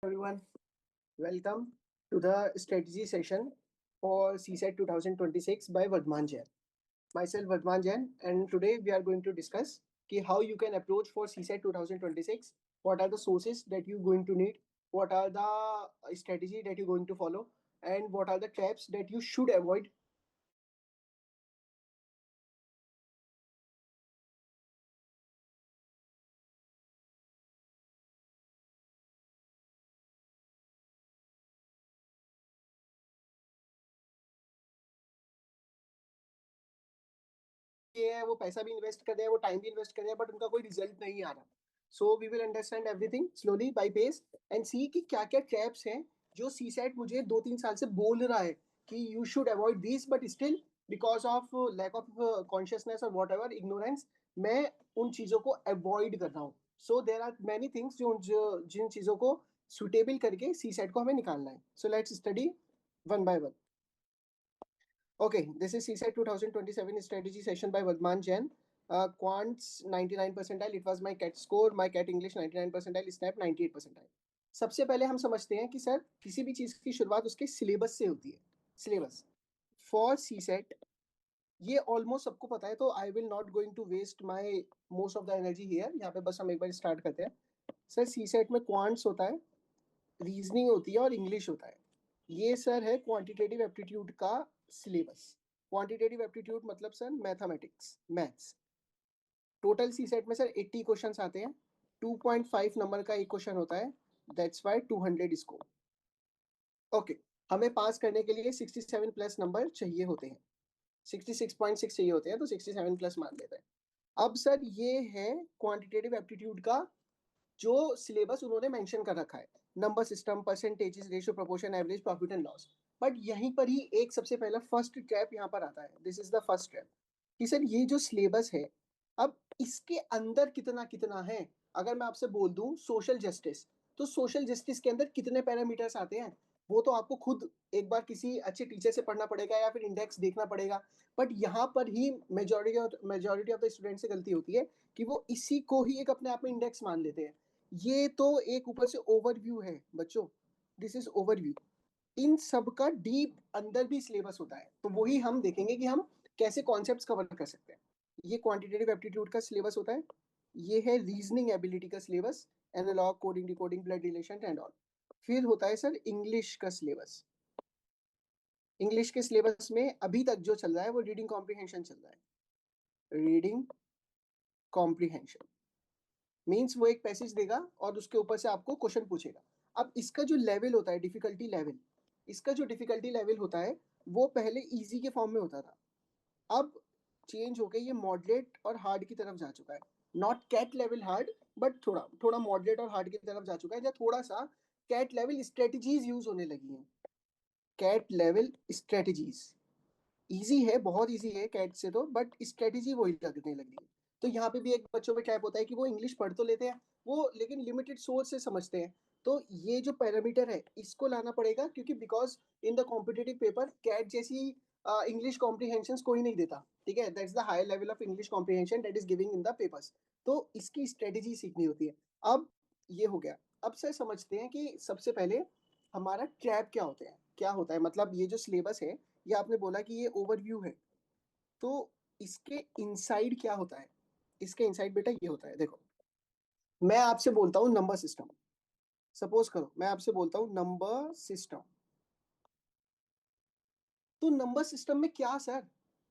everyone. Welcome to the strategy session for CSET 2026 by Vardhman Jain. Myself Vardhman Jain, and today we are going to discuss how you can approach for CSET 2026. What are the sources that you're going to need? What are the strategy that you're going to follow? And what are the traps that you should avoid while preparing for CSET 2026? So let's start. जो किए हैं वो पैसा भी invest कर रहे हैं, वो टाइम भी इन्वेस्ट कर रहे हैं, बट उनका कोई रिजल्ट नहीं आ रहा. So we will understand everything slowly by pace and see कि क्या क्या ट्रैप्स हैं जो सी सेट मुझे 2-3 साल से बोल रहा है कि you should avoid this, but still because of lack of consciousness और वॉट एवर इग्नोरेंस मैं उन चीज़ों को अवॉइड कर रहा हूँ. So there are many things जिन चीज़ों को सुटेबल करके सी सेट को हमें निकालना है. So let's study one by one. Okay, this is CSET 2027 strategy session by Vardhman Jain. Quants 99 percentile, it was my CAT score, my CAT English 99 percentile, SNAP 98 percentile. सबसे पहले हम समझते हैं कि सर किसी भी चीज़ की शुरुआत उसके सिलेबस से होती है. सिलेबस फॉर सी सेट ये ऑलमोस्ट सबको पता है, तो I will not going to waste my most of the energy here. यहाँ पे बस हम एक बार स्टार्ट करते हैं. सर सी सेट में क्वांट्स होता है, रीजनिंग होती है और इंग्लिश होता है. ये सर है क्वांटिटेटिव एप्टीट्यूड का सिलेबस. क्वांटिटेटिव एप्टीट्यूड मतलब sir mathematics, maths. Total CSAT में सर 80 क्वेश्चन आते हैं. 2.5 नंबर का एक क्वेश्चन होता है. That's why 200 score. ओके, हमें पास करने के लिए 67 प्लस नंबर चाहिए होते हैं. 66.6 चाहिए होते हैं, तो 67 प्लस मान लेते हैं. अब सर ये है क्वांटिटेटिव एप्टीट्यूड का जो सिलेबस उन्होंने मेंशन कर रखा है. Number system, percentages, ratio, proportion, average, profit and loss. But यहीं पर ही एक सबसे पहला फर्स्ट ट्रैप यहाँ पर आता है. This is the first trap कि सर ये जो सिलेबस है, अब इसके अंदर कितना कितना है. अगर मैं आपसे बोल दूं सोशल जस्टिस, तो सोशल जस्टिस के अंदर कितने पैरामीटर्स आते हैं वो तो आपको खुद एक बार किसी अच्छे टीचर से पढ़ना पड़ेगा या फिर इंडेक्स देखना पड़ेगा. बट यहाँ पर ही मेजोरिटी ऑफ द स्टूडेंट से गलती होती है कि वो इसी को ही एक अपने आप में इंडेक्स मान लेते हैं. ये तो एक ऊपर से ओवरव्यू है बच्चों. This is overview. इन सब का डीप अंदर भी सिलेबस होता है, तो वही हम देखेंगे कि हम कैसे कॉन्सेप्ट्स कवर कर सकते हैं. ये क्वांटिटेटिव एप्टीट्यूड का सिलेबस होता है. ये है रीजनिंग एबिलिटी का syllabus, analogue, coding, decoding, blood relation and all. फिर होता है सर इंग्लिश का सिलेबस. इंग्लिश के सिलेबस में अभी तक जो चल रहा है वो रीडिंग कॉम्प्रिहेंशन चल रहा है. रीडिंग कॉम्प्रिहेंशन मीन्स वो एक पैसेज देगा और उसके ऊपर से आपको क्वेश्चन पूछेगा. अब इसका जो लेवल होता है, डिफिकल्टी लेवल, इसका जो डिफिकल्टी लेवल होता है वो पहले इजी के फॉर्म में होता था. अब चेंज होकर ये मॉडरेट और हार्ड की तरफ जा चुका है. Not CAT level hard, but थोड़ा थोड़ा मॉडरेट और हार्ड की तरफ जा चुका है, या थोड़ा सा कैट लेवल स्ट्रेटजीज यूज होने लगी हैं. कैट लेवल स्ट्रेटजीज इजी है, बहुत इजी है कैट से तो, बट स्ट्रेटेजी वही लगने लगी है. तो यहाँ पे भी एक बच्चों में ट्रैप होता है कि वो इंग्लिश पढ़ तो लेते हैं वो, लेकिन लिमिटेड सोर्स से समझते हैं. तो ये जो पैरामीटर है इसको लाना पड़ेगा, क्योंकि because in the competitive paper CAT जैसी इंग्लिश कॉम्प्रिहेंशन कोई नहीं देता. ठीक है, that's the higher level of English comprehension that is giving in the papers. तो इसकी स्ट्रेटेजी सीखनी होती है. अब ये हो गया. अब से समझते हैं कि सबसे पहले हमारा ट्रैप क्या होते हैं, क्या होता है. मतलब ये जो सिलेबस है, ये आपने बोला कि ये ओवरव्यू है, तो इसके इनसाइड क्या होता है. इसके इनसाइड बेटा ये होता है. देखो, मैं आपसे बोलता हूँ नंबर सिस्टम. सपोज करो मैं आपसे बोलता हूँ नंबर सिस्टम. तो नंबर सिस्टम में क्या सर,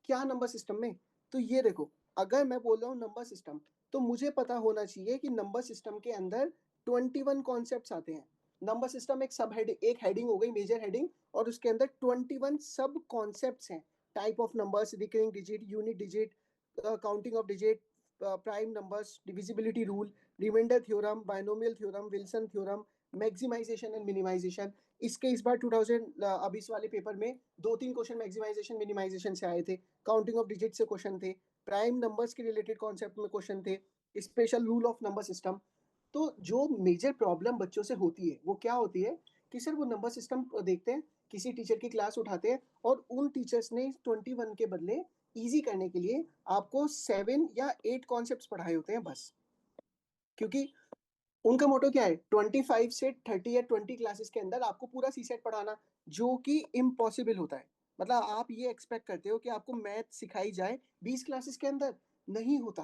क्या नंबर सिस्टम में. तो ये देखो, अगर मैं बोल रहा हूँ नंबर सिस्टम, तो मुझे पता होना चाहिए कि नंबर सिस्टम के अंदर 21 कॉन्सेप्ट आते हैं. नंबर सिस्टम एक सब हेड, एक हेडिंग हो गई, मेजर हेडिंग, और उसके अंदर 21 सब कॉन्सेप्ट हैं. Type of numbers, recurring digit, unit digit, counting of digit, prime numbers, divisibility rule, reminder theorem, binomial theorem, Wilson theorem, maximisation and minimisation. इसके इस बार 2000 अब इस वाले पेपर में 2-3 क्वेश्चन मैक्सिमाइजेशन मिनिमाइजेशन से आए थे. काउंटिंग ऑफ डिजिट से क्वेश्चन थे. प्राइम नंबर्स के रिलेटेड कॉन्सेप्ट में क्वेश्चन थे. Special rule of number system. तो जो मेजर प्रॉब्लम बच्चों से होती है वो क्या होती है कि सर वो नंबर सिस्टम देखते हैं, किसी टीचर की क्लास उठाते हैं, और उन टीचर्स ने 21 के बदले इजी करने के लिए आपको 7 या 8 कॉन्सेप्ट पढ़ाए होते हैं बस. क्योंकि उनका मोटो क्या है, 25 से 30 या 20 क्लासेस के अंदर आपको पूरा सी सेट पढ़ाना, जो कि इम्पॉसिबल होता है। मतलब आप ये एक्सपेक्ट करते हो कि आपको मैथ सिखाई जाए 20 क्लासेस के अंदर, नहीं होता।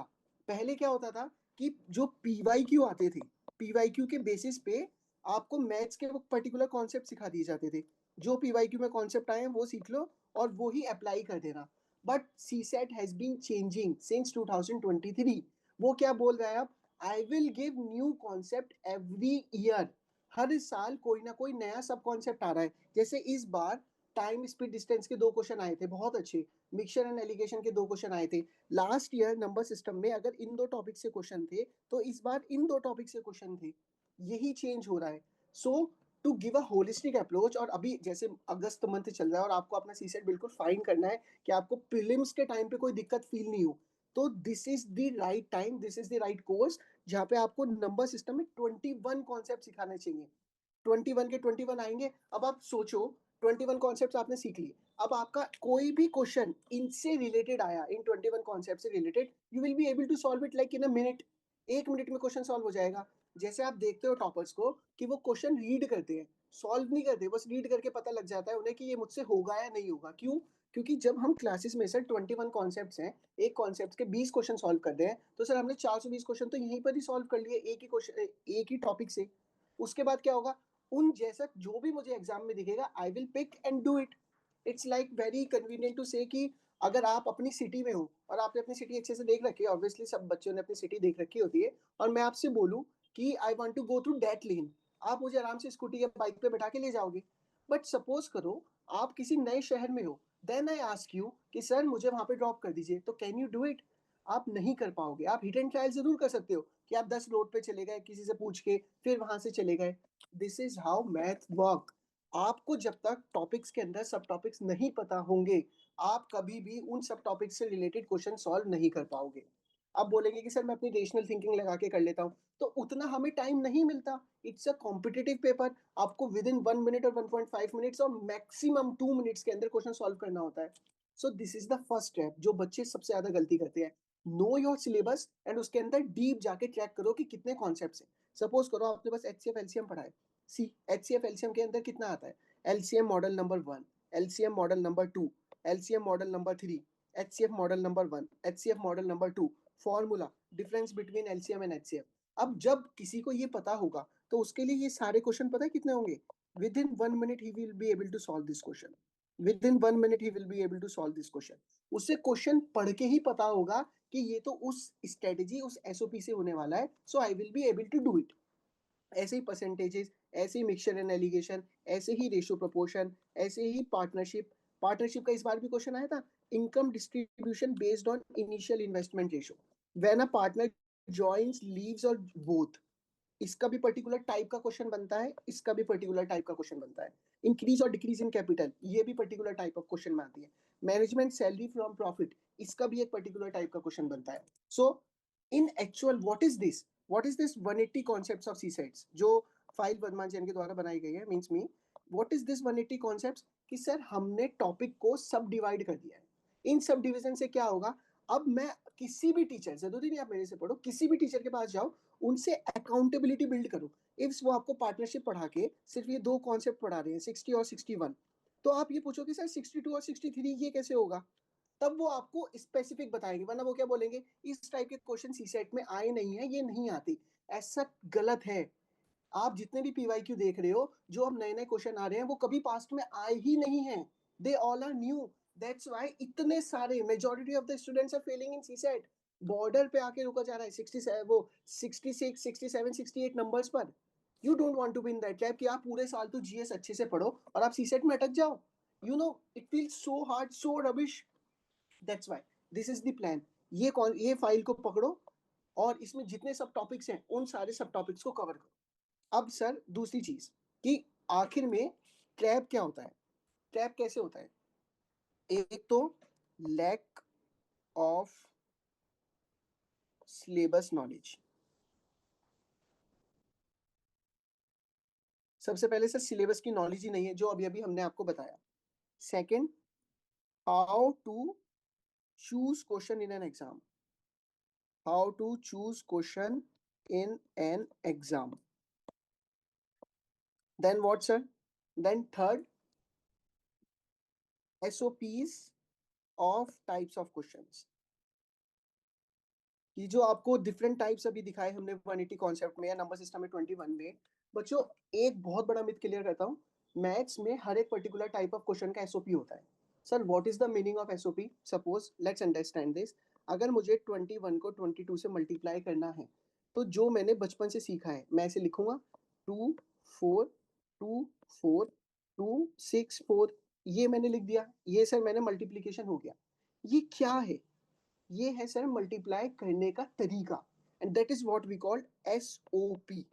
पहले क्या होता था कि जो पीवाईक्यू आते थे, पीवाईक्यू के बेसिस पे आपको मैथ्स के वो पर्टिकुलर कॉन्सेप्ट सिखा दिए जाते थे। जो पीवाईक्यू में कॉन्सेप्ट आए हैं वो सीख लो और वो ही अप्लाई कर देना। But CSAT has been changing since 2023। वो क्या बोल रहा है अब, I will give new concept every year. हर साल कोई ना कोई नया सब कॉन्सेप्ट आ रहा है। जैसे इस बार टाइम स्पीड डिस्टेंस के 2 क्वेश्चन आए थे, बहुत अच्छे। मिक्सचर एंड एलिगेशन के 2 क्वेश्चन आए थे। लास्ट ईयर नंबर सिस्टम में अगर इन 2 टॉपिक से क्वेश्चन थे, तो इस बार इन 2 टॉपिक से क्वेश्चन थे। यही चेंज हो रहा है। So to give a holistic approach, और अभी जैसे अगस्त मंथ चल रहा है और आपको अपना सी सेट बिल्कुल फाइन करना है कि आपको प्रीलिम्स के टाइम पे कोई दिक्कत फील नहीं हो, तो this is the right time, this is the right course, जहाँ पे आपको नंबर सिस्टम में 21 कॉन्सेप्ट सिखाने चाहिए। 21 के 21 आएंगे। अब आप सोचो, 21 कॉन्सेप्ट आपने सीख लिए, अब आपका कोई भी क्वेश्चन इनसे रिलेटेड आया, इन 21 कॉन्सेप्ट से related, you will be able to solve it like in a minute. 1 minute में क्वेश्चन सॉल्व हो जाएगा। जैसे आप देखते हो टॉपर्स को कि वो क्वेश्चन रीड करते हैं, सॉल्व नहीं करते, बस रीड करके पता लग जाता है उन्हें कि ये मुझसे होगा या नहीं होगा। क्यों? क्योंकि जब हम क्लासेस में सर 21 कॉन्सेप्ट्स हैं, एक कॉन्सेप्ट के 20 क्वेश्चन सॉल्व कर रहे हैं, तो सर हमने 420 क्वेश्चन तो यहीं पर ही सॉल्व कर लिए, एक ही क्वेश्चन, एक ही टॉपिक से। उसके बाद क्या होगा, उन जैसा जो भी मुझे एग्जाम में दिखेगा, I will pick and do it. It's like very convenient to say कि अगर आप अपनी सिटी में हो और आपने अपनी सिटी अच्छे से देख रखी है, ऑब्वियसली सब बच्चों ने अपनी सिटी देख रखी होती है, और मैं आपसे बोलूं कि I want to go through that lane, आप मुझे आराम से स्कूटी या बाइक पे बैठा के ले जाओगे। बट सपोज करो आप किसी नए शहर में हो, देन आई आस्क यू कि सर मुझे वहां पे ड्रॉप कर दीजिए, तो कैन यू डू इट? आप नहीं कर पाओगे। आप हिट एंड ट्रायल जरूर कर सकते हो कि आप 10 रोड पे चले गए किसी से पूछ के, फिर वहां से चले गए। This is how math work. आपको जब तक टॉपिक्स के अंदर सब टॉपिक्स नहीं पता होंगे, आप कभी भी उन सब टॉपिक्स से रिलेटेड क्वेश्चन सॉल्व नहीं कर पाओगे। आप बोलेंगे कि सर मैं अपनी रेशनल थिंकिंग लगा के कर लेता हूँ, तो उतना हमें टाइम नहीं मिलता। इट्स अ कॉम्पिटिटिव पेपर, आपको विद इन 1 मिनट और 1.5 मिनट्स और मैक्सिमम 2 मिनट्स के अंदर क्वेश्चन सॉल्व करना होता है। सो this is the first step जो बच्चे सबसे ज्यादा गलती करते हैं। नो योर सिलेबस एंड उसके अंदर डीप जाके ट्रैक करो कि कितने कॉन्सेप्ट हैं। सपोज करो आपने बस एचसीएफ एलसीएम पढ़ा है, सी एचसीएफ एलसीएम के अंदर कितना आता है, LCM model number 1, LCM model number 2, LCM model number 3, HCF model number 1, HCF model number 2, formula, difference between LCM and HCF. अब जब किसी को ये पता होगा, तो उसके लिए ये सारे क्वेश्चन पता है कितने होंगे, विद इन 1 मिनट ही will be able to solve this question. Within 1 minute ही will be able to solve this question. उसे क्वेश्चन पढ़ के ही पता होगा कि ये तो उस स्ट्रेटेजी, उस एसओपी से होने वाला है, so I will be able to do it. ऐसे ही परसेंटेजेस, ऐसे ही मिक्सचर एंड एलिगेशन, ऐसे ही रेशियो प्रोपोर्शन, ऐसे ही पार्टनरशिप। पार्टनरशिप का इस बार भी क्वेश्चन आया था, income distribution based on initial investment ratio, when a partner joins leaves और बोथ। इसका भी पर्टिकुलर टाइप का क्वेश्चन बनता है, इसका भी पर्टिकुलर टाइप का क्वेश्चन बनता है। इंक्रीज और डिक्रीज इन कैपिटल, ये भी पर्टिकुलर टाइप ऑफ क्वेश्चन में आती है। मैनेजमेंट सैलरी फ्रॉम प्रॉफिट, इसका भी एक पर्टिकुलर टाइप का क्वेश्चन बनता है। So in actual what is this 180 concepts of CSATs जो फाइल वर्धमान जैन के द्वारा बनाई गई है, means me, what is this 180 concepts, कि सर हमने टॉपिक को सब डिवाइड कर दिया है। इन सब डिवीजन से क्या होगा, अब मैं किसी भी टीचर, जरूरी नहीं आप मेरे से पढ़ो, किसी भी टीचर के पास जाओ, उनसे अकाउंटेबिलिटी बिल्ड करो। इफ वो आपको पार्टनरशिप पढ़ा के सिर्फ ये 2 कॉन्सेप्ट पढ़ा रहे हैं, 60 और 61, तो आप ये पूछो कि सर 62 और 63 ये कैसे होगा, तब वो आपको स्पेसिफिक बताएंगे। वरना वो क्या बोलेंगे, इस टाइप के क्वेश्चन सी सेट में आए नहीं है, ये नहीं आते। ऐसा गलत है। आप जितने भी पीवाईक्यू देख रहे हो, जो अब नए नए क्वेश्चन आ रहे हैं, वो कभी पास्ट में आए ही नहीं है। They all are new. That's why इतने सारे majority of the students are failing in CSAT. Border पे आके रुका जा रहा है 67, वो 66, 67, 68 नंबर्स पर। You don't want to be in that trap कि आप पूरे साल तो जीएस अच्छे से पढ़ो और आप सीसेट में अटक जाओ। You know, it feels so hard, so rubbish. That's why this is the plan. ये फाइल को पकड़ो और इसमें जितने सब टॉपिक्स हैं, उन सारे सब टॉपिक्स को कवर करो। अब सर दूसरी चीज, कि आखिर में ट्रैप क्या होता है, ट्रैप कैसे होता है। एक तो लैक ऑफ सिलेबस नॉलेज। सबसे पहले सर सिलेबस की नॉलेज ही नहीं है, जो अभी अभी हमने आपको बताया। Second, how to choose question in an exam, how to choose question in an exam. Then what, sir? Then third, SOPs of types of questions. कि जो आपको डिफरेंट टाइप्स अभी दिखाए हमने 180 कॉन्सेप्ट में या नंबर सिस्टम में 21 में। बच्चों एक बहुत बड़ा मिथ क्लियर करता हूँ, मैथ्स में हर एक पर्टिकुलर टाइप ऑफ क्वेश्चन का एसओपी होता है। Sir what is the meaning of SOP? Suppose let's understand this. अगर मुझे 21 को 22 से मल्टीप्लाई करना है, तो जो मैंने बचपन से सीखा है मैं इसे लिखूंगा 2 4 2 4 2 6 4, ये मैंने लिख दिया, ये सर मैंने मल्टीप्लीकेशन हो गया। ये क्या है? ये है सर मल्टीप्लाई करने का तरीका, and that is what we called SOP.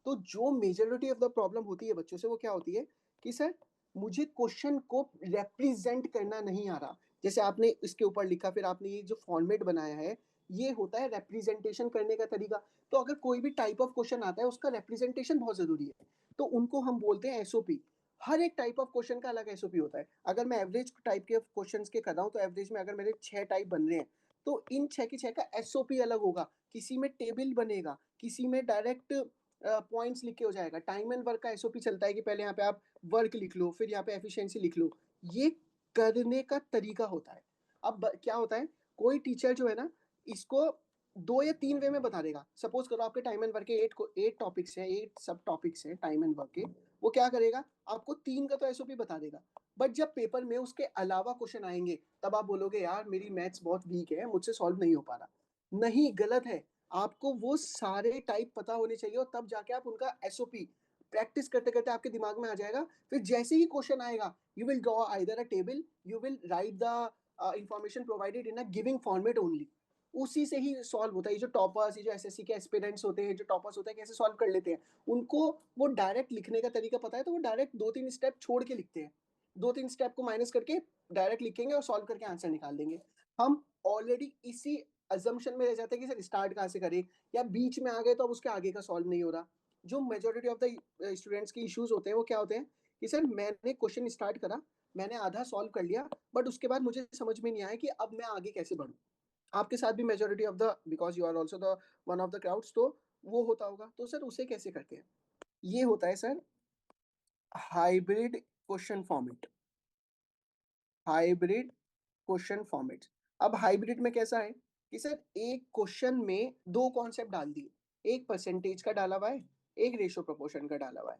तो जो मेजोरिटी ऑफ द प्रॉब्लम होती है बच्चों से वो क्या होती है कि सर मुझे क्वेश्चन को रिप्रेजेंट करना नहीं आ रहा। जैसे आपने इसके ऊपर लिखा, फिर आपने ये जो फॉर्मेट बनाया है, ये होता है रिप्रेजेंटेशन करने का तरीका। तो अगर कोई भी टाइप ऑफ क्वेश्चन आता है उसका रिप्रेजेंटेशन बहुत जरूरी है, तो उनको हम बोलते हैं एसओपी। हर एक टाइप ऑफ क्वेश्चन का अलग एसओपी होता है। अगर मैं एवरेज टाइप के क्वेश्चंस के कर रहा हूँ, तो एवरेज में अगर मेरे 6 टाइप बन रहे हैं, तो इन 6 की 6 का एसओपी अलग होगा। किसी में टेबल बनेगा, किसी में डायरेक्ट पॉइंट्स लिख के हो जाएगा। टाइम एंड वर्क का एसओपी चलता है कि पहले यहाँ पे आप वर्क लिख लो, फिर यहाँ पे एफिशिएंसी लिख लो। ये करने का तरीका होता है। अब क्या होता है, कोई टीचर जो है ना, इसको 2 या 3 वे में बता देगा। सपोज करो आपके टाइम एंड वर्क के 8 टॉपिक्स हैं, 8 सब टॉपिक्स हैं टाइम एंड वर्क के। वो क्या करेगा, आपको 3 का तो एसओपी बता देगा, बट जब पेपर में उसके अलावा क्वेश्चन आएंगे, तब आप बोलोगे यार मेरी मैथ्स बहुत वीक है, मुझसे सॉल्व नहीं हो पा रहा। नहीं, गलत है। आपको वो सारे टाइप पता होने चाहिए, और तब जाके आप उनका एसओपी प्रैक्टिस करते करते आपके दिमाग में आ जाएगा। फिर जैसे ही क्वेश्चन आएगा, you will draw either a table, you will write the information provided in a giving format only. उसी से ही सॉल्व होता है। ये जो टॉपर्स, ये जो एसएससी के एस्पिरेंट्स होते हैं, जो टॉपर्स होते हैं, कैसे सॉल्व कर लेते हैं, उनको वो डायरेक्ट लिखने का तरीका पता है, तो वो डायरेक्ट 2-3 स्टेप छोड़ के लिखते हैं। 2-3 स्टेप को माइनस करके डायरेक्ट लिखेंगे और सॉल्व करके आंसर निकाल देंगे। हम ऑलरेडी इसी अजम्पशन में रह जाते हैं कि सर स्टार्ट कहाँ से करें, या बीच में आ गए तो अब उसके आगे का सॉल्व नहीं हो रहा। जो मेजोरिटी ऑफ द स्टूडेंट्स की इश्यूज होते हैं वो क्या होते हैं कि सर मैंने क्वेश्चन स्टार्ट करा, मैंने आधा सॉल्व कर लिया, बट उसके बाद मुझे समझ में नहीं आया कि अब मैं आगे कैसे बढ़ूं। आपके साथ भी majority of the, because you are also the one of the crowds, तो वो होता होगा। तो सर उसे कैसे करते हैं? ये होता है sir hybrid question format. Hybrid question format. अब हाइब्रिड में कैसा है कि सर एक क्वेश्चन में 2 कॉन्सेप्ट डाल दिए, एक परसेंटेज का डाला हुआ है, एक रेशियो प्रोपोर्शन का डाला हुआ है।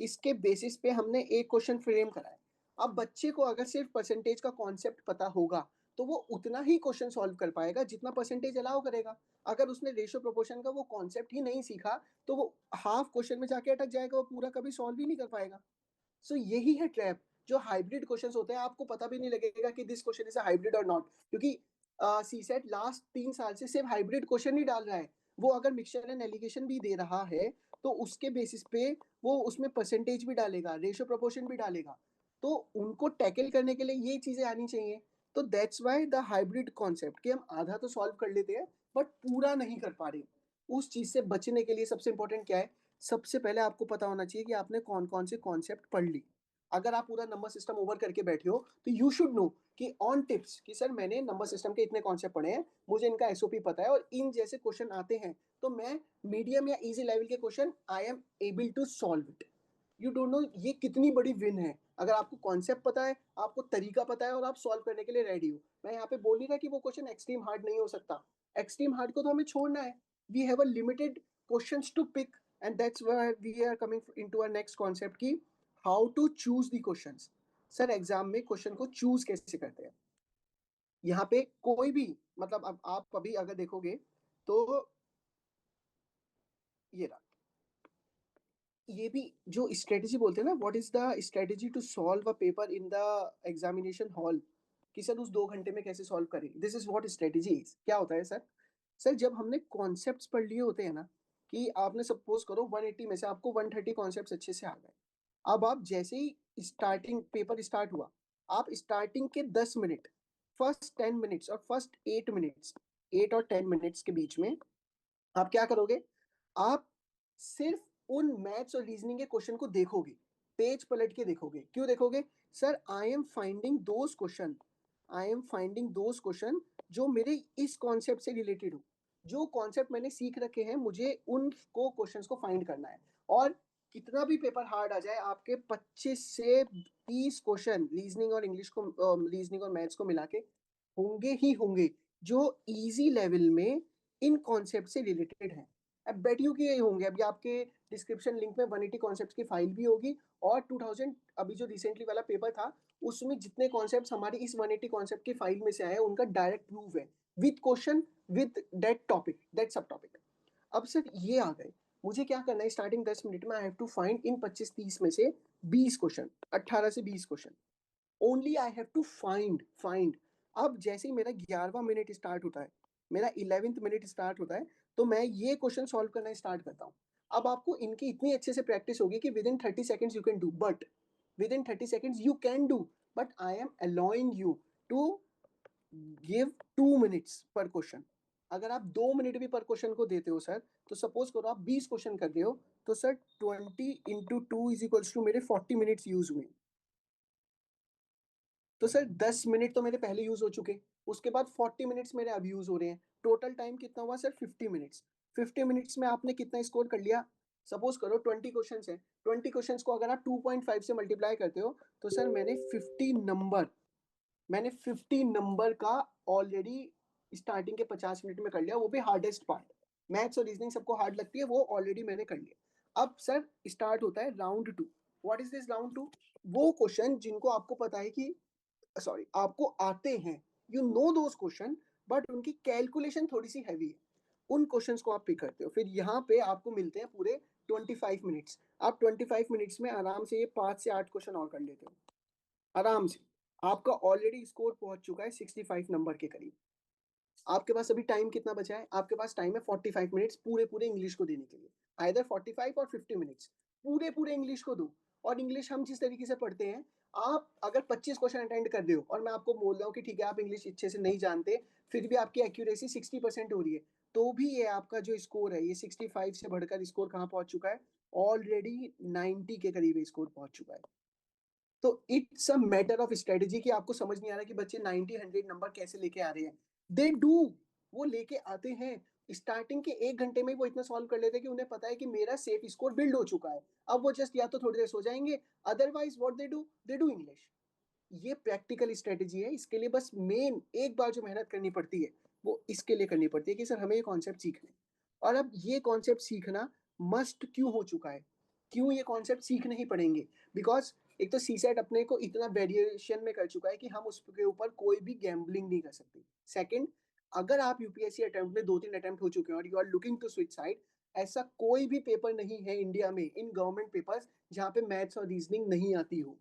इसके बेसिस पे हमने एक क्वेश्चन फ्रेम करा है। अब बच्चे को अगर सिर्फ परसेंटेज का कॉन्सेप्ट पता होगा, तो वो उतना ही क्वेश्चन सॉल्व कर पाएगा जितना परसेंटेज अलाउ करेगा। अगर उसने रेशियो प्रोपोर्शन का वो कॉन्सेप्ट ही नहीं सीखा, तो वो हाफ क्वेश्चन में जाके अटक जाएगा, वो पूरा कभी सॉल्व ही नहीं कर पाएगा। सो यही है ट्रैप। जो हाइब्रिड क्वेश्चंस होते हैं, आपको पता भी नहीं लगेगा कि this question is a hybrid और नॉट, क्योंकि सीसेट लास्ट 3 साल से सिर्फ हाइब्रिड क्वेश्चन ही डाल रहा है। वो अगर मिक्सचर एंड एलिगेशन भी दे रहा है, तो उसके बेसिस पे वो उसमें परसेंटेज भी डालेगा, रेशियो प्रोपोर्शन भी डालेगा। तो उनको टैकल करने के लिए ये चीजें आनी चाहिए। तो that's why the hybrid concept, कि हम आधा तो सॉल्व कर लेते हैं बट पूरा नहीं कर पा रहे। उस चीज से बचने के लिए सबसे इंपॉर्टेंट क्या है? सबसे पहले आपको पता होना चाहिए कि आपने कौन कौन से कॉन्सेप्ट पढ़ ली। अगर आप पूरा नंबर सिस्टम ओवर करके बैठे हो, तो यू शुड नो कि ऑन टिप्स कि सर मैंने नंबर सिस्टम के इतने कॉन्सेप्ट पढ़े हैं, मुझे इनका एसओपी पता है, और इन जैसे क्वेश्चन आते हैं तो मैं मीडियम या इजी लेवल के question I am able to solve it. You don't know ये कितनी बड़ी विन है। अगर आपको कॉन्सेप्ट पता है, आपको तरीका पता है, और आप सॉल्व करने के लिए रेडी हो। मैं यहाँ पे बोल नहीं रहा कि वो क्वेश्चन एक्सट्रीम हार्ड नहीं हो सकता। एक्सट्रीम हार्ड को तो हमें छोड़ना है। We have a limited questions to pick, and that's why we are coming into our next concept की how to choose the questions. Sir exam में क्वेश्चन को चूज कैसे करते हैं? यहाँ पे कोई भी, मतलब अब आप अभी अगर देखोगे, तो ये रहा, ये भी जो स्ट्रेटेजी बोलते हैं ना, what is the strategy to solve a paper in the examination hall, कि सर उस 2 घंटे में कैसे सॉल्व करें, this is what strategy is. क्या होता है सर? सर जब हमने कॉन्सेप्ट्स पढ़ लिए होते हैं ना, कि आपने सपोज करो 180 में से आपको 130 कॉन्सेप्ट्स अच्छे से आ गए। अब आप जैसे ही स्टार्टिंग पेपर स्टार्ट हुआ, आप स्टार्टिंग के 10 मिनट, फर्स्ट 10 मिनट्स और फर्स्ट 8 मिनट्स, 8 और 10 मिनट्स के बीच में आप क्या करोगे? आप सिर्फ उन मैथ्स और रीजनिंग के क्वेश्चन को देखोगे, पेज पलट के देखोगे। क्यों देखोगे? Sir I am finding those question, I am finding those question जो मेरे इस कॉन्सेप्ट से रिलेटेड हो। जो कॉन्सेप्ट मैंने सीख रखे हैं मुझे उनको क्वेश्चंस को फाइंड करना है। और कितना भी पेपर हार्ड आ जाए, आपके 25 से 30 क्वेश्चन रीजनिंग और इंग्लिश को, रीजनिंग और मैथ्स को मिला के होंगे ही होंगे जो इजी लेवल में इन कॉन्सेप्ट से रिलेटेड हैं। अब बेट यू कि ये होंगे। अभी आपके डिस्क्रिप्शन लिंक में 180 कॉन्सेप्ट्स की फाइल भी होगी, और 2000 अभी जो रिसेंटली वाला पेपर था उसमें जितने कॉन्सेप्ट्स हमारी इस 180 कॉन्सेप्ट की फाइल में से आए उनका डायरेक्ट प्रूफ है, with question, with that topic, that सब टॉपिक। अब सर ये आ गए, मुझे क्या करना है, स्टार्टिंग 10 मिनट में I have to find in 25-30 में से 20 क्वेश्चन, 18 से 20 question only I have to find. अब जैसे ही मेरा 11वां मिनट स्टार्ट होता है, मेरा 11th मिनट स्टार्ट होता है, तो मैं ये क्वेश्चन सॉल्व करना स्टार्ट करता हूँ। अब आपको इनकी इतनी अच्छे से प्रैक्टिस होगी कि within 30 seconds you can do, but within 30 seconds you can do, but I am allowing you to give 2 minutes per question. अगर आप 2 मिनट भी पर क्वेश्चन को देते हो सर, तो सपोज करो आप 20 क्वेश्चन कर रहे हो, तो sir 20 into 2 is equals to मेरे 40 मिनट्स यूज हुए। तो सर 10 मिनट तो मेरे पहले यूज हो चुके, उसके बाद 40 मिनट्स मेरे अब यूज हो रहे हैं। टोटल टाइम कितना हुआ सर? 50 मिनट्स। 50 मिनट्स में आपने कितना स्कोर कर लिया? सपोज करो 20 क्वेश्चन है, 20 क्वेश्चन को अगर आप 2.5 से मल्टीप्लाई करते हो, तो सर मैंने 50 नंबर का ऑलरेडी स्टार्टिंग के 50 मिनट में कर लिया, वो भी हार्डेस्ट पार्ट। मैथ्स और रीजनिंग सबको हार्ड लगती है, वो ऑलरेडी मैंने कर लिया। अब सर स्टार्ट होता है round 2। What is this round 2? वो क्वेश्चन जिनको आपको पता है कि, सॉरी, आपको आते हैं, you know those question, but उनकी कैलकुलेशन थोड़ी सी हैवी है, उन क्वेश्चंस को आप पिक करते हो। फिर यहाँ पे आपको मिलते हैं पूरे 25 मिनट्स। आप 25 मिनट्स में आराम से ये 5 से 8 क्वेश्चन और कर लेते हो आराम से। आपका ऑलरेडी स्कोर पहुंच चुका है 65 नंबर के करीब। आपके पास अभी टाइम कितना बचा है? आपके पास टाइम है 45 मिनट्स पूरे पूरे इंग्लिश को देने के लिए। आइदर 45 और 50 मिनट्स पूरे पूरे इंग्लिश को दो। और इंग्लिश हम जिस तरीके से पढ़ते हैं, आप अगर 25 क्वेश्चन अटेंड कर रहे हो और मैं आपको बोल रहा हूँ कि ठीक है आप इंग्लिश अच्छे से नहीं जानते, फिर भी आपकी एक्यूरेसी 60% हो रही है, तो भी ये आपका जो स्कोर है, ये 65 से बढ़कर स्कोर कहाँ पहुंच चुका है? ऑलरेडी 90 के करीब स्कोर पहुंच चुका है। तो it's a matter of strategy कि आपको समझ नहीं आ रहा कि बच्चे 90 100 नंबर कैसे लेके आ रहे हैं। दे डू, वो लेके आते हैं। स्टार्टिंग के 1 घंटे में वो इतना सॉल्व कर लेते हैं कि उन्हें पता है कि मेरा सेफ स्कोर बिल्ड हो चुका है। अब वो जस्ट या तो थोड़ी देर सो जाएंगे, otherwise what they do English. ये प्रैक्टिकल स्ट्रेटेजी है। इसके लिए बस मेन एक बार जो मेहनत करनी पड़ती है, वो इसके लिए करनी पड़ती है कि सर हमें ये कॉन्सेप्ट सीखना है। और अब ये कॉन्सेप्ट सीखना मस्ट क्यों हो चुका है? क्यों ये कॉन्सेप्ट सीखने ही पड़ेंगे? बिकॉज एक तो सी सेट अपने को इतना वेरिएशन में कर चुका है कि हम उसके ऊपर कोई भी गैम्बलिंग नहीं कर सकते। सेकंड, अगर आप यूपीएससी अटेम्प्ट में 2-3 अटेम्प्ट हो चुके हैं और you are looking to switch side, ऐसा कोई भी पेपर नहीं है इंडिया में इन गवर्नमेंट पेपर्स जहाँ पे मैथ्स और रीजनिंग नहीं आती हो।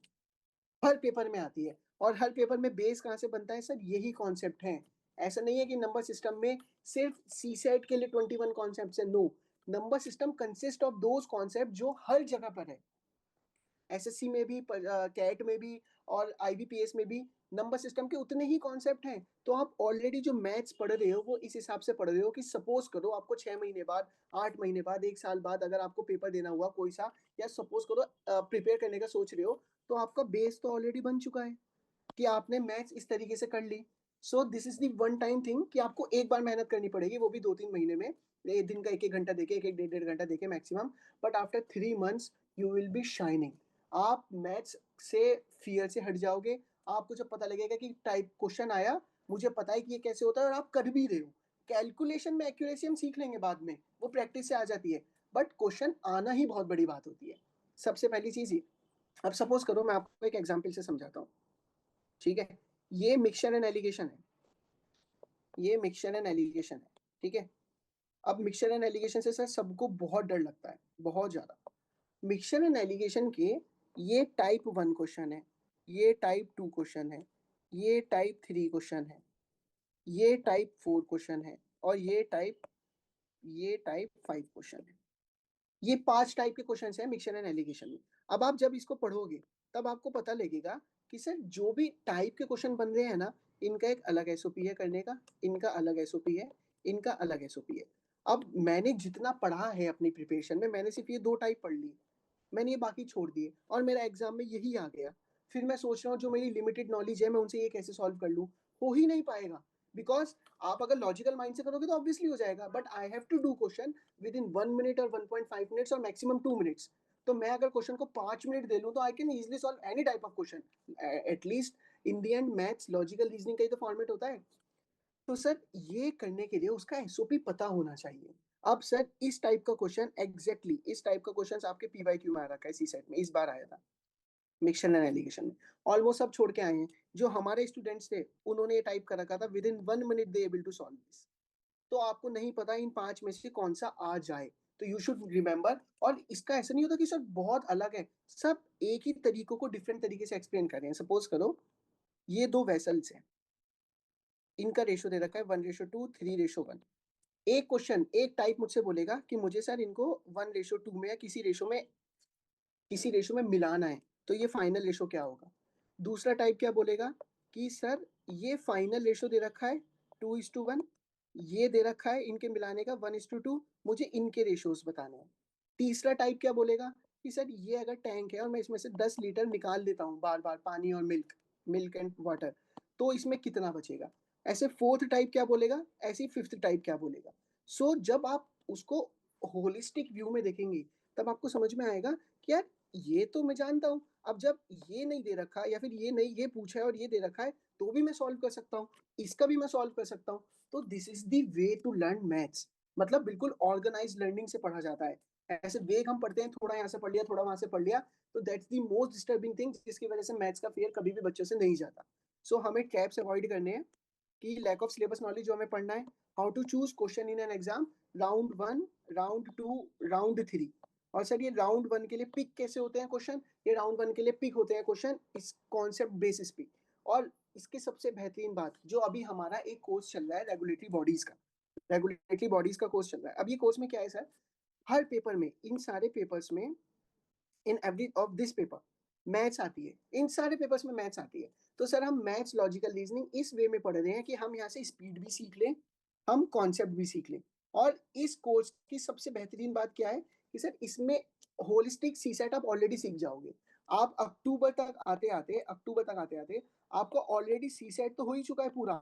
हर पेपर में आती है। और हर पेपर में बेस कहाँ से बनता है सर? यही कॉन्सेप्ट है। ऐसा नहीं है कि नंबर सिस्टम में सिर्फ सी सेट के लिए 21 कॉन्सेप्ट है। No, number system consist of those concept जो हर जगह पर है। एसएससी में भी, कैट में भी, और आईबीपीएस में भी नंबर सिस्टम के उतने ही कॉन्सेप्ट हैं। तो आप ऑलरेडी जो मैथ्स पढ़ रहे हो वो इस हिसाब से पढ़ रहे हो कि सपोज करो आपको 6 महीने बाद, 8 महीने बाद, 1 साल बाद अगर आपको पेपर देना हुआ कोई सा, या सपोज करो प्रिपेयर करने का सोच रहे हो, तो आपका बेस तो ऑलरेडी बन चुका है कि आपने मैथ्स इस तरीके से कर ली। So this is the one time thing कि आपको एक बार मेहनत करनी पड़ेगी, वो भी 2-3 महीने में, एक दिन का 1-1 घंटा देके, 1-1 डेढ़-डेढ़ घंटा देके maximum. But after 3 months you will B shining. आप मैथ्स से फियर से हट जाओगे। आपको जब पता लगेगा कि टाइप क्वेश्चन आया, मुझे पता है कि ये कैसे होता है, और आप कर भी रहे हो। कैलकुलेशन में एक्यूरेसी हम सीख लेंगे बाद में, वो प्रैक्टिस से आ जाती है, बट क्वेश्चन आना ही बहुत बड़ी बात होती है। सबसे पहली चीज ये। अब सपोज करो मैं आपको एक एग्जाम्पल से समझाता हूँ, ठीक है? ये मिक्सचर एंड एलिगेशन है, ये मिक्सचर एंड एलिगेशन है, ठीक है? अब मिक्सचर एंड एलिगेशन से सर सबको बहुत डर लगता है, बहुत ज्यादा। मिक्सचर एंड एलिगेशन के ये टाइप 1 क्वेश्चन है, ये टाइप 2 क्वेश्चन है, ये टाइप 3 क्वेश्चन है, ये टाइप 4 क्वेश्चन है, और ये टाइप 5 क्वेश्चन है। ये 5 टाइप के क्वेश्चन हैं मिक्सचर एंड एलिगेशन में। अब आप जब इसको पढ़ोगे, तब आपको पता लगेगा कि सर जो भी टाइप के क्वेश्चन बन रहे हैं ना, इनका एक अलग एसओपी है करने का, इनका अलग एसओपी है, इनका अलग एसओपी है। अब मैंने जितना पढ़ा है अपनी प्रिपरेशन में, मैंने सिर्फ ये 2 टाइप पढ़ ली, मैंने ये बाकी छोड़ दिए, और मेरा एग्जाम में यही आ गया। फिर मैं सोच रहा हूँ जो मेरी लिमिटेड नॉलेज है मैं उनसे ये कैसे सॉल्व कर लूँ, हो ही नहीं पाएगा। बिकॉज आप अगर लॉजिकल माइंड से करोगे तो ऑब्वियसली हो जाएगा, but I have to do question within 1 minute और 1.5 मिनट्स और मैक्सिमम 2 मिनट्स। तो मैं अगर क्वेश्चन को 5 मिनट दे लूँ तो I can easily solve any type of question. At least in the and maths logical reasoning का ही तो फॉर्मेट होता है। तो सर ये करने के लिए उसका एसओपी पता होना चाहिए। अब सर इस टाइप का क्वेश्चन, एग्जैक्टली इस टाइप का क्वेश्चन आपके पीवाईक्यू में आ रखा है, सी सेट में इस बार आया था मिक्सचर एंड एलिगेशन में। ऑलमोस्ट सब छोड़ के आए हैं जो हमारे स्टूडेंट्स थे, उन्होंने ये टाइप कर रखा था within 1 minute they able to solve this. तो आपको नहीं पता इन 5 में से कौन सा आ जाए, तो यू शुड रिमेंबर। और इसका ऐसा नहीं होता कि सर बहुत अलग है, सब एक ही तरीकों को डिफरेंट तरीके से एक्सप्लेन कर रहे हैं। सपोज करो ये दो वेसल्स हैं, इनका रेशो दे रखा है 1:2, 3:1। एक क्वेश्चन एक टाइप मुझसे बोलेगा कि मुझे सर इनको 1:2 में या किसी रेशो में मिलाना है, तो ये फाइनल रेशो क्या होगा। दूसरा टाइप क्या बोलेगा कि सर ये फाइनल रेशो दे रखा है 2:1, ये दे रखा है इनके मिलाने का 1:2, मुझे इनके रेशोज बताने हैं। तीसरा टाइप क्या बोलेगा कि सर ये अगर टैंक है और मैं इसमें से 10 लीटर निकाल देता हूँ बार बार, पानी और मिल्क, मिल्क एंड वाटर, तो इसमें कितना बचेगा। ऐसे फोर्थ टाइप क्या बोलेगा, ऐसे फिफ्थ टाइप क्या बोलेगा। सो जब आप उसको होलिस्टिक व्यू में देखेंगे तब आपको समझ में आएगा कि यार ये तो मैं जानता हूँ। अब जब ये नहीं दे रखा या फिर ये नहीं, ये पूछा है और ये दे रखा है, तो भी मैं सॉल्व कर सकता हूँ, इसका भी मैं सॉल्व कर सकता हूँ। तो this is the way to learn maths. मतलब बिल्कुल ऑर्गेनाइज लर्निंग से पढ़ा जाता है। ऐसे वेग हम पढ़ते हैं, थोड़ा यहाँ से पढ़ लिया, थोड़ा वहां से पढ़ लिया, तो that's the most disturbing thing, जिसकी वजह से मैथ्स का फेयर कभी भी बच्चों से नहीं जाता। सो हमें ट्रैप्स अवॉइड करने हैं कि लैक ऑफ सिलेबस नॉलेज जो हमें पढ़ना है, how to choose question in an exam, round 1, round 2, round 3। और सर ये राउंड 1 के लिए पिक कैसे होते हैं क्वेश्चन, ये राउंड 1 के लिए पिक होते हैं क्वेश्चन इस कॉन्सेप्ट बेसिस पे। और इसके सबसे बेहतरीन बात, जो अभी हमारा एक कोर्स चल रहा है रेगुलेटरी बॉडीज का कोर्स चल रहा है। अब ये कोर्स में क्या है सर, हर पेपर में, इन सारे पेपर्स में, in every of this paper maths आती है, इन सारे पेपर्स में मैथ्स आती है। तो सर हम मैथ्स लॉजिकल रीजनिंग इस वे में पढ़ रहे हैं कि हम यहाँ से स्पीड भी सीख लें, हम कॉन्सेप्ट भी सीख लें। और इस कोर्स की सबसे बेहतरीन बात क्या है कि सर इसमें होलिस्टिक सी सेट आप ऑलरेडी सीख जाओगे। आप अक्टूबर तक आते आते आपको ऑलरेडी सी सेट तो हो ही चुका है पूरा,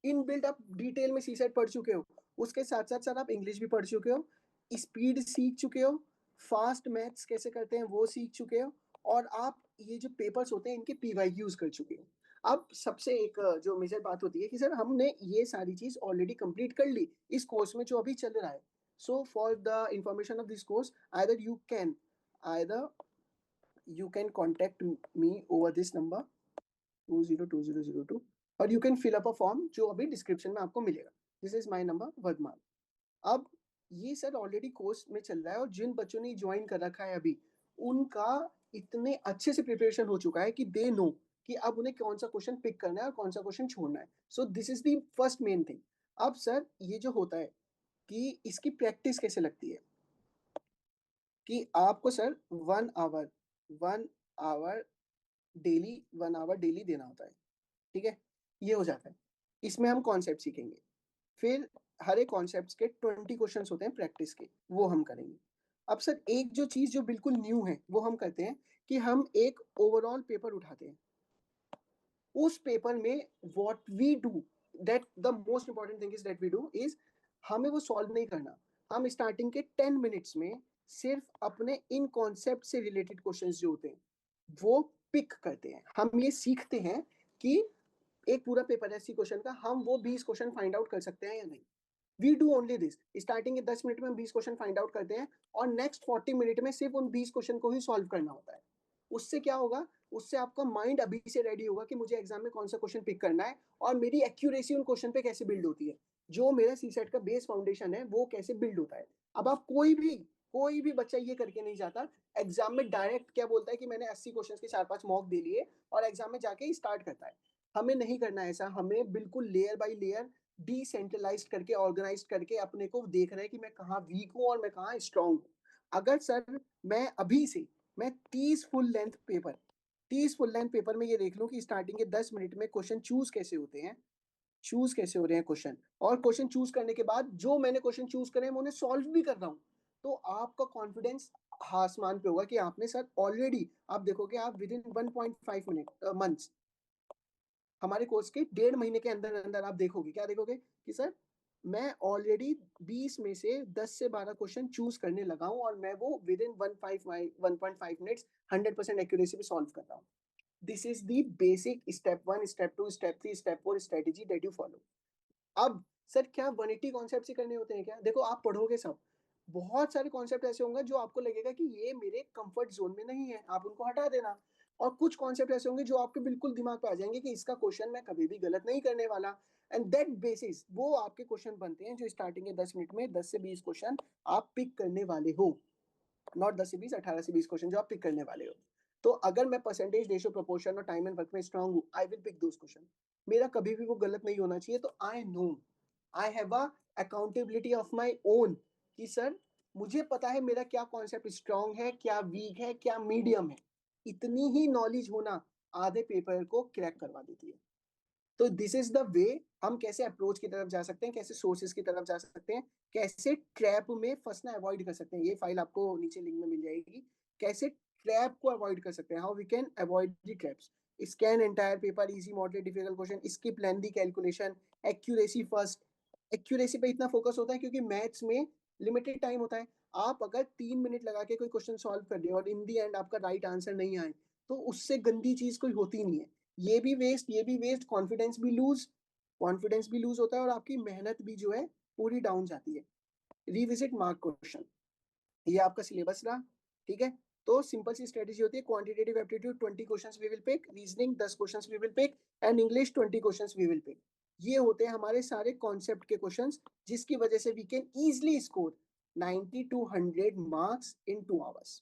इन बिल्ड आप डिटेल में सी सेट पढ़ चुके हो। उसके साथ साथ सर आप इंग्लिश भी पढ़ चुके हो, स्पीड सीख चुके हो, फास्ट मैथ्स कैसे करते हैं वो सीख चुके हो, और आप ये जो पेपर्स होते हैं इनके पीवाईक्यूज कर चुके हो। अब सबसे एक जो मेजर बात होती है कि सर हमने ये सारी चीज ऑलरेडी कंप्लीट कर ली इस कोर्स में जो अभी चल रहा है। So for the information of this course, either you can contact me over this number 202002, और you can fill up a form जो अभी डिस्क्रिप्शन में आपको मिलेगा। This is my number Vardhaman. अब ये सर ऑलरेडी कोर्स में चल रहा है, और जिन बच्चों ने ज्वाइन कर रखा है अभी, उनका इतने अच्छे से प्रिपरेशन हो चुका है कि दे नो कि अब उन्हें कौन सा क्वेश्चन पिक करना है और कौन सा क्वेश्चन छोड़ना है। सो this is the first main thing. अब सर ये जो होता है कि इसकी प्रैक्टिस कैसे लगती है, कि आपको sir 1 hour 1 hour daily 1 hour daily देना होता है। ठीक है, ये हो जाता है। इसमें हम कॉन्सेप्ट सीखेंगे, फिर हर एक कॉन्सेप्ट के 20 क्वेश्चन होते हैं प्रैक्टिस के, वो हम करेंगे। अब सर एक जो चीज जो बिल्कुल न्यू है वो हम करते हैं कि हम एक ओवरऑल पेपर उठाते हैं। उस पेपर में what we do, that the most important thing is that we do is, हमें वो सॉल्व नहीं करना। हम स्टार्टिंग के 10 मिनट्स में सिर्फ अपने इन कॉन्सेप्ट से रिलेटेड क्वेश्चंस जो होते हैं वो पिक करते हैं। हम ये सीखते हैं कि एक पूरा पेपर है सी क्वेश्चन का, हम वो 20 क्वेश्चन फाइंड आउट कर सकते हैं या नहीं। We do only this, starting के 10 मिनट में हम 20 क्वेश्चन फाइंड आउट करते हैं, और नेक्स्ट 40 मिनट में सिर्फ उन 20 क्वेश्चन को ही सॉल्व करना होता है। उससे क्या होगा, उससे आपका माइंड अभी से रेडी होगा कि मुझे एग्जाम में कौन सा क्वेश्चन पिक करना है, और मेरी एक्यूरेसी उन क्वेश्चन पे कैसे बिल्ड होती है, जो मेरा सी सेट का बेस फाउंडेशन है वो कैसे बिल्ड होता है। अब आप कोई भी बच्चा ये करके नहीं जाता एग्जाम में, डायरेक्ट क्या बोलता है कि मैंने 80 क्वेश्चन के 4-5 मॉक दे लिए और एग्जाम में जाके स्टार्ट करता है। हमें नहीं करना ऐसा, हमें बिल्कुल लेयर बाय लेयर डिसेंट्रलाइज करके, ऑर्गेनाइज करके अपने को देख रहे हैं कि मैं कहाँ वीक हूँ और मैं कहाँ स्ट्रांग हूँ। अगर सर मैं अभी से, मैं 30 फुल लेंथ पेपर में ये देख लूँ कि स्टार्टिंग के 10 मिनट में क्वेश्चन चूज कैसे हो रहे हैं क्वेश्चन, और क्वेश्चन चूज करने के बाद जो मैंने क्वेश्चन चूज करे मैं उन्हें सॉल्व भी कर रहा हूँ, तो आपका कॉन्फिडेंस आसमान पे होगा कि आपने सर ऑलरेडी, आप देखोगे आप विद इन 1.5 मिनट मंथ्स हमारे कोर्स के 1.5 महीने के अंदर अंदर आप देखोगे, क्या देखोगे कि सर मैं ऑलरेडी 20 में से 10 से 12 क्वेश्चन चूज करने लगा हूं और मैं वो विद इन 1.5 मिनट्स 100% एक्यूरेसी पे सॉल्व कर रहा हूँ. This is the basic step 1, step 2, step 3, step 4 strategy that you follow. अब सर क्या 180 कॉन्सेप्ट ही करने होते हैं क्या? देखो आप पढ़ोगे सब, बहुत सारे कॉन्सेप्ट ऐसे होंगे जो आपको लगेगा कि ये मेरे कंफर्ट जोन में नहीं है, आप उनको हटा देना. और कुछ कॉन्सेप्ट ऐसे होंगे जो आपके बिल्कुल दिमाग पे आ जाएंगे कि इसका क्वेश्चन मैं कभी भी गलत नहीं करने वाला. एंड दैट बेसिस वो आपके क्वेश्चन बनते हैं जो स्टार्टिंग के 10 मिनट में 10 से 20 क्वेश्चन आप पिक करने वाले हो. नॉट 10 से 20, 18 से 20 क्वेश्चन जो आप पिक करने वाले हो. तो अगर मैं परसेंटेज रेशियो प्रोपोर्शन और टाइम एंड वर्क में स्ट्रांग हूँ, I will pick those question. मेरा कभी भी वो गलत नहीं होना चाहिए. तो I know I have a accountability of my own कि सर मुझे पता है मेरा क्या कॉन्सेप्ट स्ट्रांग है, क्या वीक है, क्या मीडियम है. इतनी ही नॉलेज होना आधे पेपर को क्रैक करवा देती है. तो दिस इज द वे हम कैसे अप्रोच की तरफ जा सकते हैं, कैसे सोर्सेज की तरफ जा सकते हैं, कैसे ट्रैप में फंसना अवॉइड कर सकते हैं. ये फाइल आपको नीचे लिंक में मिल जाएगी. कैसे ट्रैप को अवॉइड कर सकते हैं, how we can avoid the traps. Scan entire paper, easy moderate difficult question, skip lengthy calculation, accuracy first. Accuracy पे इतना फोकस होता है क्योंकि मैथ्स में लिमिटेड टाइम होता है. आप अगर 3 मिनट लगा के कोई क्वेश्चन सॉल्व कर दे और इन दी एंड आपका राइट आंसर नहीं आए तो उससे गंदी चीज कोई होती नहीं है. ये भी वेस्ट, ये भी वेस्ट, कॉन्फिडेंस भी लूज होता है और आपकी मेहनत भी जो है पूरी डाउन जाती है. रिविजिट मार्क क्वेश्चन, ये आपका सिलेबस रहा. ठीक है. तो सिंपल सी स्ट्रेटेजी होती है. Quantitative aptitude 20 questions we will pick, reasoning 10 questions we will pick, and English 20 questions we will pick. ये होते हैं हमारे सारे कॉन्सेप्ट के क्वेश्चंस जिसकी वजह से we can easily score 90 to 100 marks in 2 hours.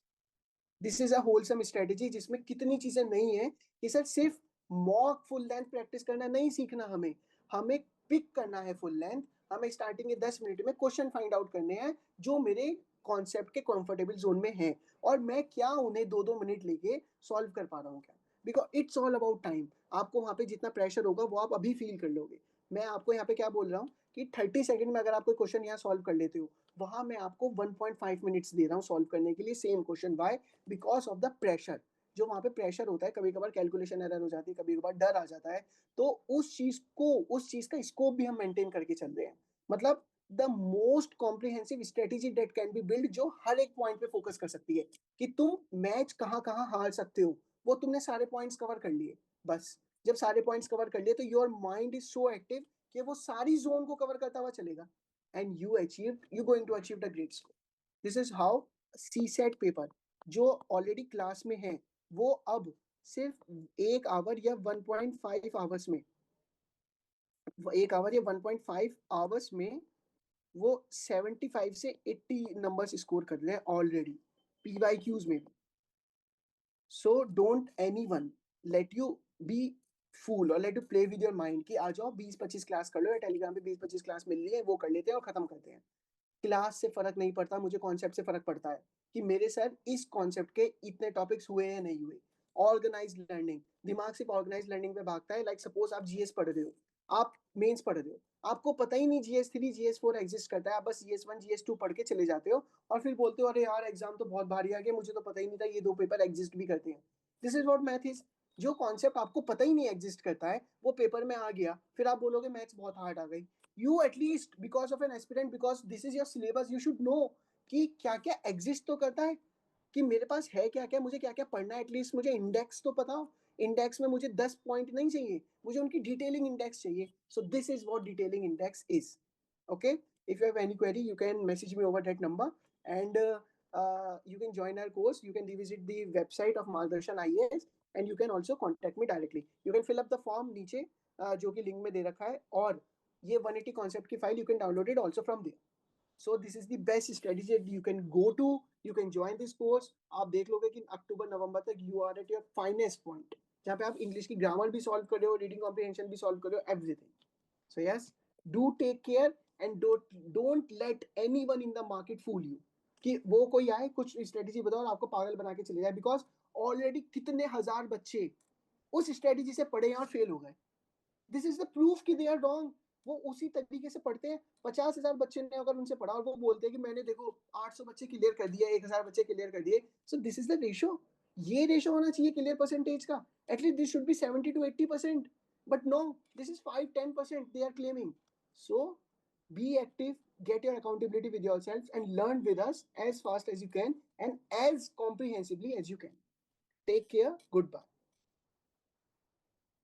This is a wholesome strategy जिसमें कितनी चीजें नहीं है कि सर सिर्फ मॉक फुल लेंथ प्रैक्टिस करना नहीं सीखना, हमें हमें पिक करना है फुल लेंथ. हमें स्टार्टिंग के 10 मिनट में क्वेश्चन फाइंड आउट करने हैं जो मेरे कॉन्सेप्ट के कंफर्टेबल जोन में है और मैं क्या उन्हें 2-2 मिनट लेके सॉल्व कर पा रहा हूँ क्या. Because it's all about time. आपको वहां पे जितना प्रेशर होगा वो आप अभी फील कर लोगे. मैं आपको यहाँ पे क्या बोल रहा हूँ कि 30 सेकंड में अगर आप कोई क्वेश्चन यहाँ सॉल्व कर लेते हो, वहां मैं आपको 1.5 मिनट्स दे रहा हूँ सॉल्व करने के लिए same question. Why? Because of the pressure. जो वहां पे प्रेशर होता है, कभी कभार कैलकुलेशन एरर हो जाती है, कभी कभार डर आ जाता है. तो उस चीज का स्कोप भी हम मेंटेन करके चल रहे हैं. मतलब the most comprehensive strategy date can be build, जो हर एक पॉइंट पे फोकस कर सकती है कि तुम मैच कहाँ कहाँ हार सकते हो. वो तुमने सारे पॉइंट्स कवर कर लिए. बस जब सारे पॉइंट्स कवर कर लिए तो your mind is so active कि वो सारी जोन को कवर करता हुआ चलेगा. And you going to achieve the great score. This is how CSAT paper जो ऑलरेडी क्लास में है वो अब सिर्फ 1 आवर या 1.5 आवर्स में, 1 आवर या 1.5 आवर्स में वो 75 से 80 नंबर्स स्कोर कर रहे हैं ऑलरेडी पीवाईक्यूज में. So don't anyone let you be fool और let you play with your mind कि आ जाओ 20-25 क्लास कर लो, या टेलीग्राम पे 20-25 क्लास मिल रही है वो कर लेते हैं और खत्म करते हैं. क्लास से फर्क नहीं पड़ता, मुझे कॉन्सेप्ट से फर्क पड़ता है कि मेरे सर इस कॉन्सेप्ट के इतने टॉपिक्स हुए या नहीं हुए. ऑर्गेनाइज लर्निंग, दिमाग सिर्फ ऑर्गेनाइज लर्निंग पे भागता है. लाइक सपोज आप जीएस पढ़ रहे हो, आप मेंस पढ़ रहे हो, आपको पता ही नहीं जीएस 3 जीएस 4 एग्जिस्ट करता है, आप बस जीएस 1 जीएस 2 पढ़ के चले जाते हो और फिर बोलते हो अरे यार एग्जाम तो बहुत भारी आ गया, मुझे तो पता ही नहीं था ये 2 पेपर एग्जिस्ट भी करते हैं. This is what math is. जो कॉन्सेप्ट आपको पता ही नहीं एग्जिस्ट करता है वो पेपर में आ गया, फिर आप बोलोगे मैथ्स बहुत हार्ड आ गई. You at least because of an aspirant, because this is your syllabus, you should know कि क्या क्या एग्जिस्ट तो करता है, कि मेरे पास है क्या क्या, मुझे क्या क्या पढ़ना है. एटलीस्ट मुझे इंडेक्स तो पता हो. इंडेक्स में मुझे 10 पॉइंट नहीं चाहिए, मुझे उनकी डिटेलिंग इंडेक्स चाहिए. सो this is what detailing index is. Okay. If you have any query you can message me over that number and you can join our course. You can revisit the website of Margdarshan IAS and you can also contact me directly. You can fill up the form नीचे जो कि link में दे रखा है, और ये 180 concept की file you can download it also from there. So this is the best strategy you can go to. You can join this course. आप देख लोगे कि अक्टूबर नवंबर तक you are at your finest point, जहाँ पे आप इंग्लिश की ग्रामर भी सॉल्व कर रहे हो, रीडिंग कॉम्प्रिहेंशन भी सॉल्व कर रहे हो, everything. So yes, do take care and don't let anyone in the market fool you कि वो कोई आए कुछ स्ट्रेटेजी बताओ और आपको पागल बना के चले जाए. बिकॉज ऑलरेडी कितने हजार बच्चे उस स्ट्रेटेजी से पढ़े और फेल हो गए. दिस इज द प्रूफ कि दे आर रॉन्ग. वो उसी तरीके से पढ़ते हैं. 50,000 बच्चे ने अगर उनसे पढ़ा और वो बोलते हैं कि मैंने देखो 800 बच्चे क्लियर कर दिए, 1,000 बच्चे क्लियर कर दिए. सो दिस इज द रेशो. ये रेशो होना चाहिए क्लियर परसेंटेज का. At least this should be 70 to 80%. But no, this is 5-10% they are claiming. So be active, get your accountability with yourself, and learn with us as fast as you can and as comprehensively as you can. Take care. Goodbye.